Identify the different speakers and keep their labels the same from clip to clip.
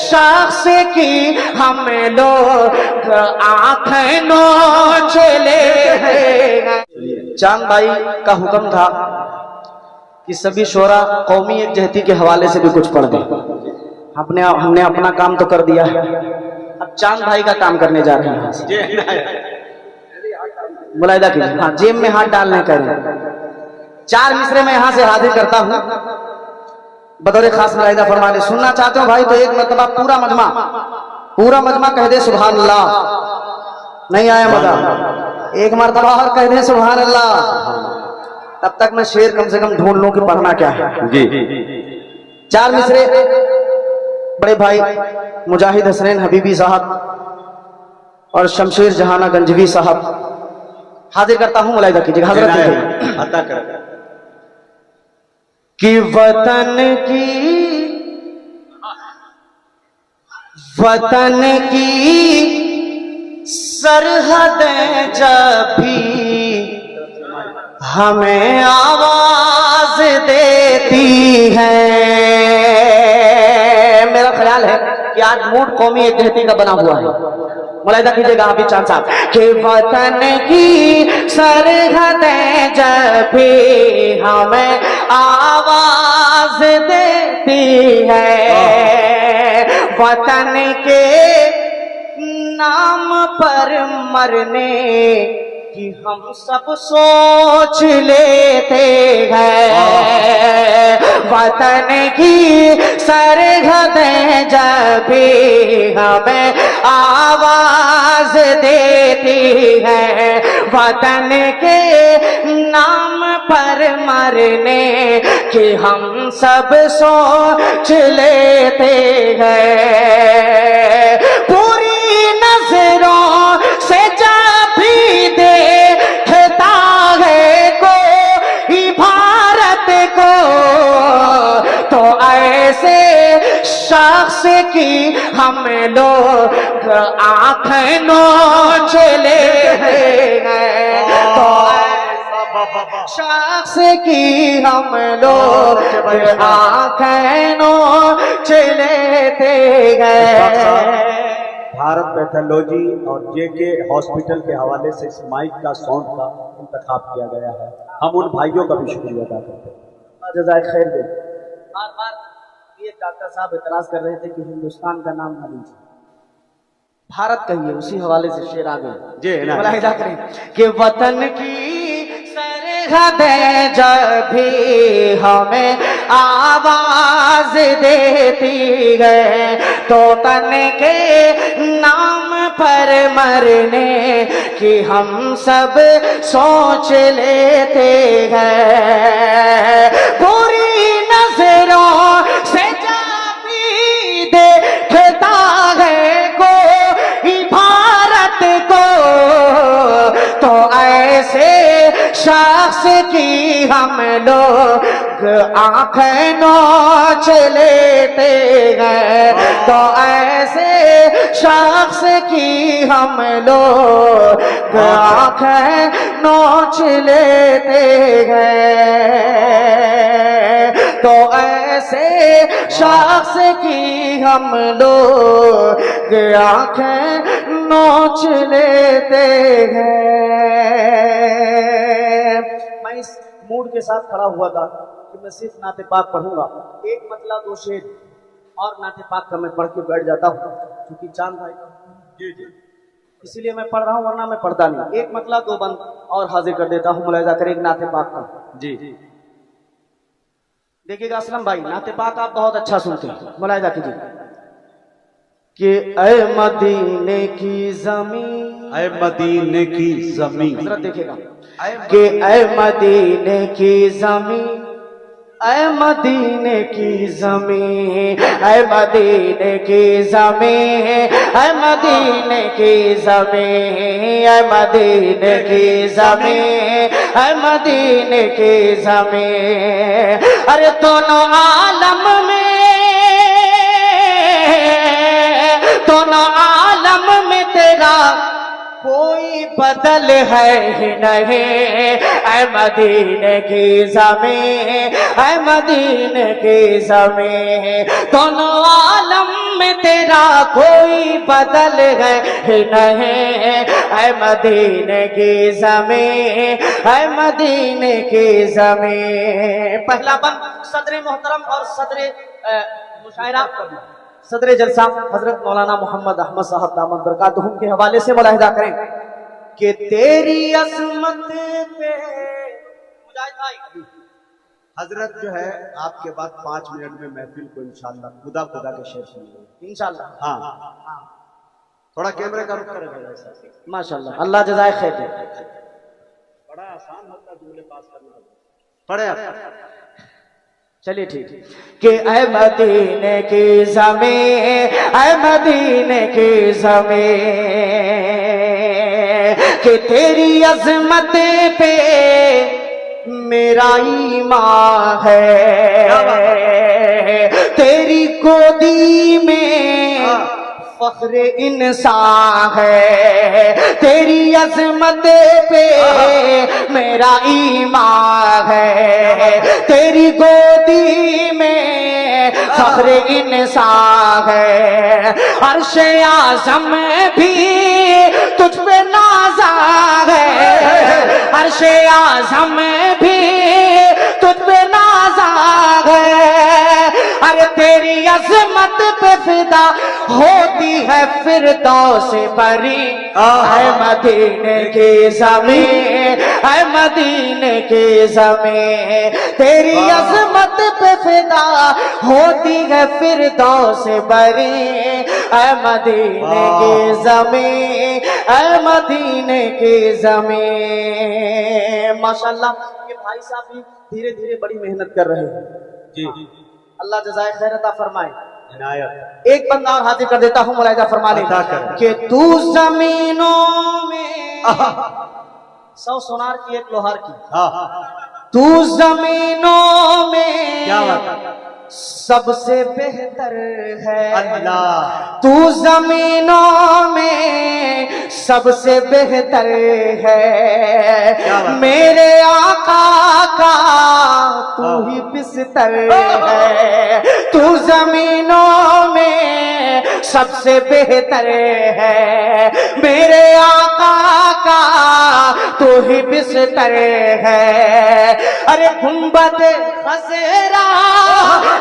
Speaker 1: शख्स की हम लोग आंखें नोच ले हैं। चांद भाई का हुक्म था कि सभी शोरा कौमी एकजहती के हवाले से भी कुछ पढ़ दें। हमने अपना काम तो कर दिया है, अब चांद भाई का काम करने जा रहे हैं। मुलाहिदा कीजिए, हाँ, जेब में हाथ डालने का 4 मिसरे में यहां से हाजिर करता हूं बतौर खास मुलाहिदा फरमाने। सुनना चाहते हो भाई तो एक मरतबा पूरा मजमा कह दे सुभान अल्लाह। नहीं आया मजा? एक मरतबा और कह दे सुभान अल्लाह। तब तक मैं शेर कम से कम ढूंढ लूं कि पढ़ना क्या है। जी 4 मिसरे बड़े भाई मुजाहिद हसनैन हबीबी साहब और शमशेर जहाना गंजवी साहब हाजिर करता हूं। मुलाहिदा कीजिएगा हजरत कि वतन की सरहदें जब भी हमें आवाज देती है। मेरा ख्याल है कि आज मूड कौमी एकजहती का बना हुआ है। मुलाहिदा कीजिएगा हाफिज चांद साहब कि वतन की सरहदें जब भी हमें आवाज देती है, वतन के नाम पर मरने कि हम सब सोच लेते हैं। वतन की सरहदें जब भी हमें आवाज देती है, वतन के नाम पर मरने कि हम सब सोच लेते हैं। पूरी नजरों से जब भी देखता है कोई भारत को, तो ऐसे शख्स की हम लोग आंखें नोच ले हैं। तो शख्स की हम लोग आंखें नोच लेते हैं।
Speaker 2: भारत पैथोलॉजी और जेके हॉस्पिटल के हवाले से इस माइक का साउंड का इंतखाब किया गया है। हम उन भाइयों का भी शुक्रिया अदा करते हैं।
Speaker 1: जज़ाए खैर दे। बार ये डॉक्टर साहब इतराज कर रहे थे कि हिंदुस्तान का नाम ना लीजिए, भारत कहिए, उसी हवाले से शेर आ गए। मुलाहिदा करें कि वतन की सरहदें जब भी हमें आवाज देती है, तो तन के नाम पर मरने कि हम सब सोच लेते हैं। पूरी नजरों से जब भी देखता है कोई भारत को, तो ऐसे शख्स की हम लोग आंखें नोच लेते हैं। तो ऐसे शख्स की हम लोग आंखें नोच लेते हैं। तो ऐसे शख्स की हम लोग आंखें नोच लेते हैं। मैं इस मूड के साथ खड़ा हुआ था कि मैं सिर्फ नाते पाक पढ़ूंगा, एक मतलब 2 शेर और नाते पाक का मैं पढ़ के बैठ जाता हूँ, क्योंकि चांद भाई जी इसीलिए मैं पढ़ रहा हूँ, वरना मैं पढ़ता नहीं। एक मतलब 2 बंद और हाजिर कर देता हूँ। मुलाहिजा करें एक नाते पाक का। जी देखिएगा असलम भाई, नाते पाक आप बहुत अच्छा सुनते हैं। मुलाहिजा कीजिए कि ऐ मदीने की जमीन,
Speaker 2: ऐ मदीने की जमीन,
Speaker 1: हजरत देखिएगा कि ऐ मदीने की जमीन, ऐ मदीने की जमीन, ऐ मदीने की जमीन, ऐ मदीने की जमीन, ऐ मदीने की जमीन, ऐ मदीने की जमीन। अरे दोनों आलम में तेरा कोई बदल है ही नहीं, ऐ मदीने की ज़मीं, ऐ मदीने की ज़मीं, दोनों आलम में तेरा कोई बदल है ही नहीं, ऐ मदीने की ज़मीं, ऐ मदीने की ज़मीं। पहला बंद सदर मोहतरम और सदर मुशायरा सदर जलसा हजरत मौलाना मोहम्मद अहमद साहब दामद बरकातहुम के हवाले से मुलाहिजा करें कि तेरी अजमत पे मुजाहिद भाई
Speaker 2: हजरत जो है आपके बाद 5 मिनट में महफिल को इंशाल्लाह खुदा खुदा के शेर सुनिए
Speaker 1: इंशाल्लाह।
Speaker 2: हाँ थोड़ा कैमरे का रुख करें
Speaker 1: माशाल्लाह, अल्लाह जज़ाए खैर दे।
Speaker 2: बड़ा आसान होता है जुमले पास करना। पढ़े आप।
Speaker 1: चलिए ठीक कि ऐ मदीने की ज़मीं, ऐ मदीने की ज़मीं, कि तेरी अज़मत पे मेरा ईमान है, तेरी गोदी में फख्र इंसान है, तेरी अज़मत पे मेरा ईमान है, तेरी गोदी में फख्र इंसान है, अर्श आज़म भी तुझ पे नाज़ा है, अर्श आज़म भी तुझ पे नाज़ा है, अरे तेरी अज़मत पे फिदा होती है फिरदौस परी, है मदीने की ज़मीं, है मदीने की ज़मीं, तेरी अज़मत पे फिदा होती है फिरदौस परी, है मदीने की ज़मीं, है मदीने की ज़मीं। माशाल्लाह ये भाई साहब भी धीरे धीरे बड़ी मेहनत कर रहे हैं
Speaker 2: जी।
Speaker 1: अल्लाह जज़ाए खैर अता फरमाए।
Speaker 2: इनायत।
Speaker 1: एक बंदा और हाजिर कर देता हूँ, मुलाहिजा फरमा ले कि तू जमीनों में 100 सोनार की 1 लोहार की, तू जमीनों में
Speaker 2: क्या बात है?
Speaker 1: सबसे बेहतर है
Speaker 2: अल्लाह,
Speaker 1: तू जमीनों में सबसे बेहतर है, मेरे आका का तू ही बिस्तर है, तू जमीनों में सबसे बेहतर है, मेरे आका का तू ही बिस्तर है, अरे गुंबद खज़ेरा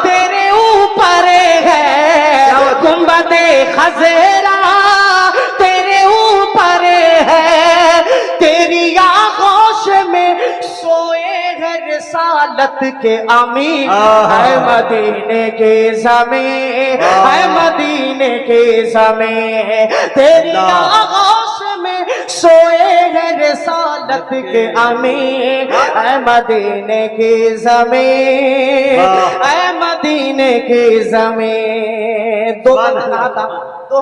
Speaker 1: तेरे ऊपर है, गुंबद खज़ेरा तेरे ऊपर है, तेरी आगोश में सोए है रिसालत के अमीर, है मदीने के ज़मीं, है मदीने के ज़मीं, तेरी आगोश में सोए है रिसालत के अमीर, है मदीने की ज़मीं, है मदीने की ज़मीं। दो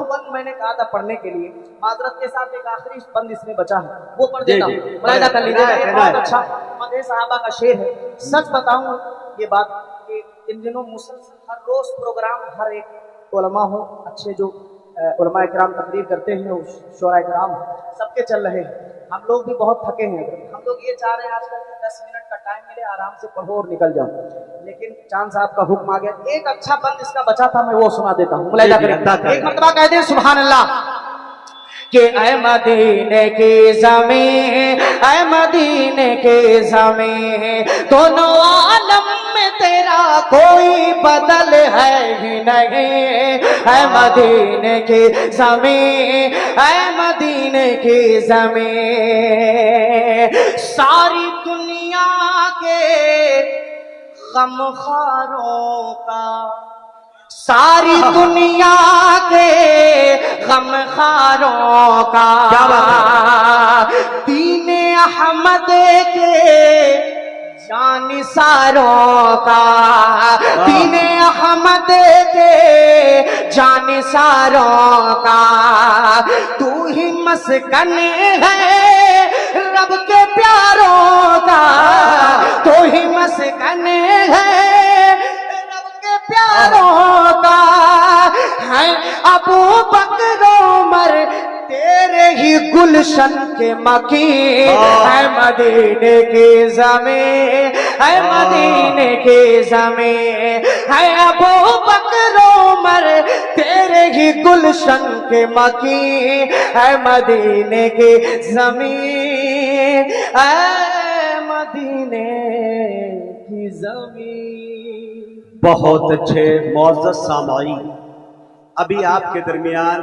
Speaker 1: बंद मैंने कहा था पढ़ने के लिए, माजरत के साथ एक आखिरी बंद इसमें बचा है, वो पढ़ देता हूँ, मुलाहिजा कर लीजिएगा। एक बहुत अच्छा मदह सहाबा का शेर है। सच बताऊं ये बात कि इन दिनों मुसलसल हर रोज प्रोग्राम, हर एक उलमा हो, अच्छे जो उलमा इकराम तकरीर करते हैं, शोरा इकराम सबके चल रहे हैं, हम लोग भी बहुत थके हैं। हम लोग ये चाह रहे हैं आजकल कि 10 मिनट का टाइम मिले, आराम से पढ़ो और निकल जाओ, लेकिन चांद साहब का हुक्म आ गया। एक अच्छा बंद इसका बचा था, मैं वो सुना देता हूँ, मुलाहिजा करें। एक मरतबा कह दें सुभान अल्लाह कि ऐ मदीने की ज़मीं, ऐ मदीने की ज़मीं, दोनों आलम में तेरा कोई बदल है ही नहीं, ऐ मदीने की ज़मीं, ऐ मदीने की ज़मीं, सारी दुनिया के गमखारों का, सारी दुनिया के गमखारों का, दीन अहमद के जानिसारों का, दीन अहमद के जानिसारों का, तू ही मस्कन है रब के प्यारों का, तू ही मस्कन है प्यारों का, है अबू बकर उमर तेरे ही गुलशन के मकीन, है मदीने की ज़मीन, है मदीने की ज़मीन, है अबू बकर उमर तेरे ही गुलशन के मकीन, है मदीने की ज़मीन, है मदीने की ज़मीन।
Speaker 2: बहुत अच्छे मौजूद सामाई, अभी आपके दरमियान